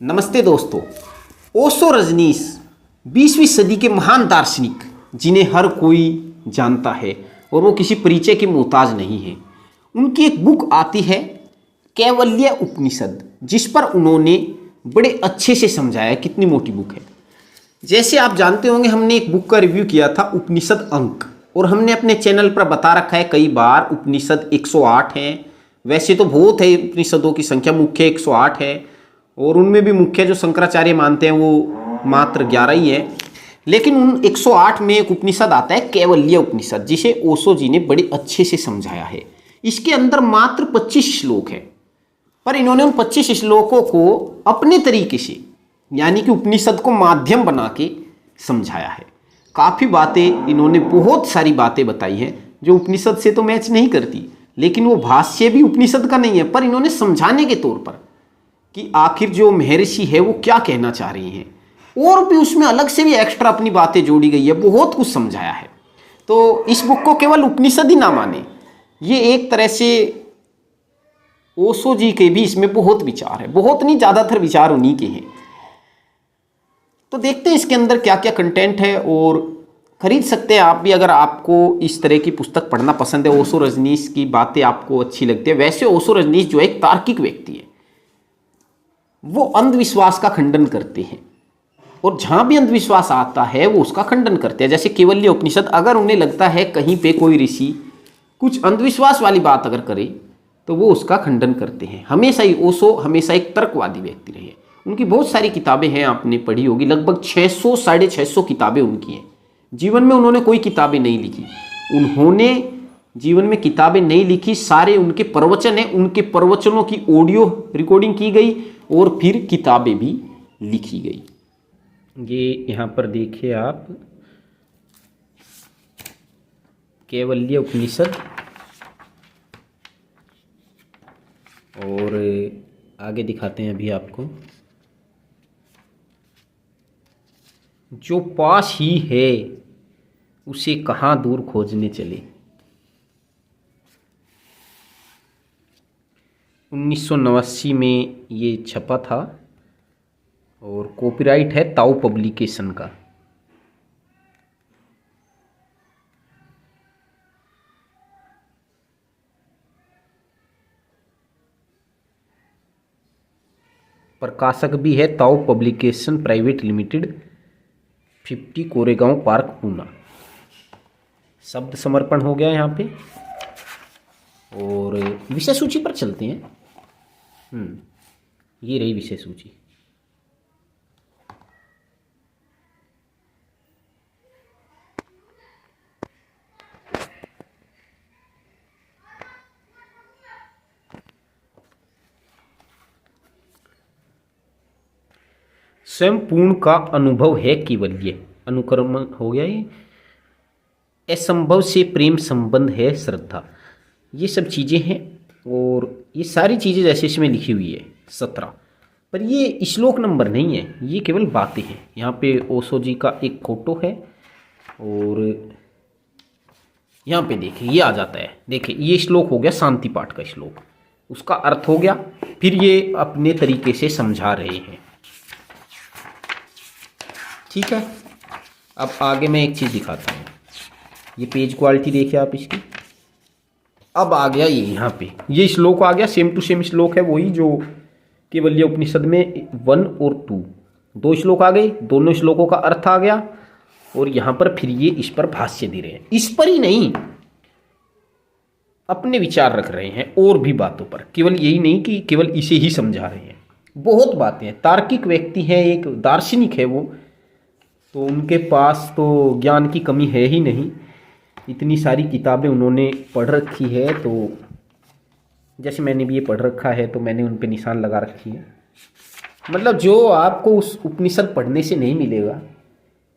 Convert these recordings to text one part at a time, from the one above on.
नमस्ते दोस्तों। ओशो रजनीश 20वीं सदी के महान दार्शनिक जिन्हें हर कोई जानता है और वो किसी परिचय के मोहताज नहीं है। उनकी एक बुक आती है कैवल्य उपनिषद, जिस पर उन्होंने बड़े अच्छे से समझाया है। कितनी मोटी बुक है। जैसे आप जानते होंगे, हमने एक बुक का रिव्यू किया था उपनिषद अंक, और हमने अपने चैनल पर बता रखा है कई बार उपनिषद 108 हैं। वैसे तो बहुत है उपनिषदों की संख्या, मुख्य 108 है और उनमें भी मुख्य जो शंकराचार्य मानते हैं वो मात्र 11 ही है। लेकिन उन 108 में एक उपनिषद आता है कैवल्य उपनिषद, जिसे ओशो जी ने बड़े अच्छे से समझाया है। इसके अंदर मात्र 25 श्लोक है, पर इन्होंने उन 25 श्लोकों को अपने तरीके से, यानी कि उपनिषद को माध्यम बना के समझाया है। काफ़ी बातें इन्होंने, बहुत सारी बातें बताई हैं जो उपनिषद से तो मैच नहीं करती, लेकिन वो भाष्य भी उपनिषद का नहीं है, पर इन्होंने समझाने के तौर पर कि आखिर जो महर्षि है वो क्या कहना चाह रही हैं, और भी उसमें अलग से भी एक्स्ट्रा अपनी बातें जोड़ी गई है, बहुत कुछ समझाया है। तो इस बुक को केवल उपनिषद ही ना माने, ये एक तरह से ओशो जी के भी इसमें बहुत विचार है, बहुत नहीं, ज़्यादातर विचार उन्हीं के हैं। तो देखते हैं इसके अंदर क्या क्या कंटेंट है, और खरीद सकते हैं आप भी अगर आपको इस तरह की पुस्तक पढ़ना पसंद है। ओशो रजनीश की बातें आपको अच्छी लगती है। वैसे ओशो रजनीश जो एक तार्किक व्यक्ति है, वो अंधविश्वास का खंडन करते हैं, और जहां भी अंधविश्वास आता है वो उसका खंडन करते हैं। जैसे केवल्य उपनिषद, अगर उन्हें लगता है कहीं पे कोई ऋषि कुछ अंधविश्वास वाली बात अगर करे तो वो उसका खंडन करते हैं। हमेशा ही ओशो हमेशा एक तर्कवादी व्यक्ति रहे। उनकी बहुत सारी किताबें हैं, आपने पढ़ी होगी, लगभग 600 650 किताबें उनकी हैं। जीवन में उन्होंने कोई किताबें नहीं लिखी, उन्होंने जीवन में किताबें नहीं लिखी, सारे उनके प्रवचन हैं। उनके प्रवचनों की ऑडियो रिकॉर्डिंग की गई और फिर किताबें भी लिखी गई। ये यहाँ पर देखिए आप, कैवल्य उपनिषद, और आगे दिखाते हैं अभी आपको। जो पास ही है उसे कहाँ दूर खोजने चले। 1989 में ये छपा था और कॉपीराइट है ताऊ पब्लिकेशन का। प्रकाशक भी है ताऊ publication private limited, 50 Koregaon park, Poona. शब्द समर्पण हो गया यहाँ पे, और विषय सूची पर चलते हैं। ये रही विषय सूची। स्वयं पूर्ण का अनुभव है केवल्य, अनुक्रम हो गया ये। असंभव से प्रेम संबंध है श्रद्धा। ये सब चीज़ें हैं, और ये सारी चीज़ें जैसे इसमें लिखी हुई है 17, पर ये श्लोक नंबर नहीं है, ये केवल बातें हैं। यहाँ पे ओशो जी का एक फोटो है, और यहाँ पे देखिए ये आ जाता है। देखिए ये श्लोक हो गया शांति पाठ का श्लोक, उसका अर्थ हो गया। फिर ये अपने तरीके से समझा रहे हैं, ठीक है। अब आगे मैं एक चीज़ दिखाता हूँ। ये पेज क्वालिटी देखिए आप इसकी। अब आ गया ये, यहाँ पे ये श्लोक आ गया, सेम टू सेम श्लोक है, वही जो केवल्य उपनिषद में 1 और 2, 2 श्लोक आ गए। दोनों श्लोकों का अर्थ आ गया, और यहाँ पर फिर ये इस पर भाष्य दे रहे हैं। इस पर ही नहीं, अपने विचार रख रहे हैं और भी बातों पर, केवल यही नहीं कि केवल इसे ही समझा रहे हैं। बहुत बातें हैं, तार्किक व्यक्ति है, एक दार्शनिक है वो, तो उनके पास तो ज्ञान की कमी है ही नहीं। इतनी सारी किताबें उन्होंने पढ़ रखी है, तो जैसे मैंने भी ये पढ़ रखा है तो मैंने उन पे निशान लगा रखी है। मतलब जो आपको उस उपनिषद पढ़ने से नहीं मिलेगा,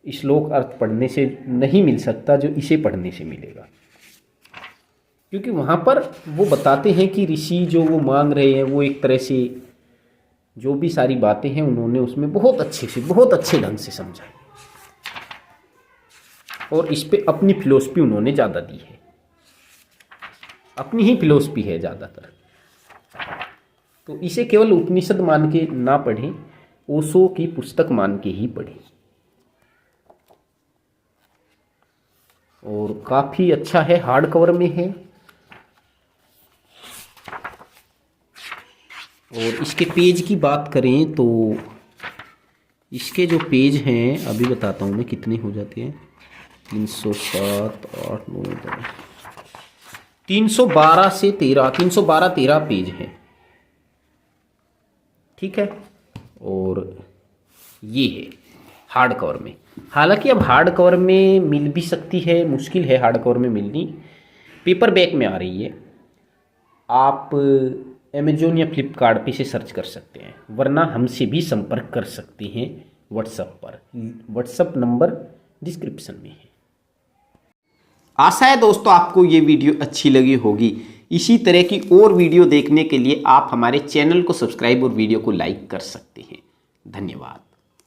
श्लोक अर्थ पढ़ने से नहीं मिल सकता, जो इसे पढ़ने से मिलेगा। क्योंकि वहाँ पर वो बताते हैं कि ऋषि जो वो मांग रहे हैं, वो एक तरह से जो भी सारी बातें हैं उन्होंने उसमें बहुत अच्छे से, बहुत अच्छे ढंग से समझाई, और इस पे अपनी फिलोसफी उन्होंने ज़्यादा दी है। अपनी ही फिलोसफी है ज़्यादातर। तो इसे केवल उपनिषद मान के ना पढ़ें, ओशो की पुस्तक मान के ही पढ़ें। और काफ़ी अच्छा है, हार्ड कवर में है। और इसके पेज की बात करें तो इसके जो पेज हैं अभी बताता हूँ मैं कितने हो जाते हैं। 307, 8, 9, 10, 312 से 13 पेज हैं। ठीक है। और ये है हार्ड कवर में। हालांकि अब हार्ड कवर में मिल भी सकती है, मुश्किल है हार्ड कवर में मिलनी, पेपर बैक में आ रही है। आप अमेजोन या फ्लिपकार्ट पे से सर्च कर सकते हैं, वरना हमसे भी संपर्क कर सकते हैं व्हाट्सएप पर। व्हाट्सएप नंबर डिस्क्रिप्शन में है। आशा है दोस्तों आपको ये वीडियो अच्छी लगी होगी। इसी तरह की और वीडियो देखने के लिए आप हमारे चैनल को सब्सक्राइब और वीडियो को लाइक कर सकते हैं। धन्यवाद।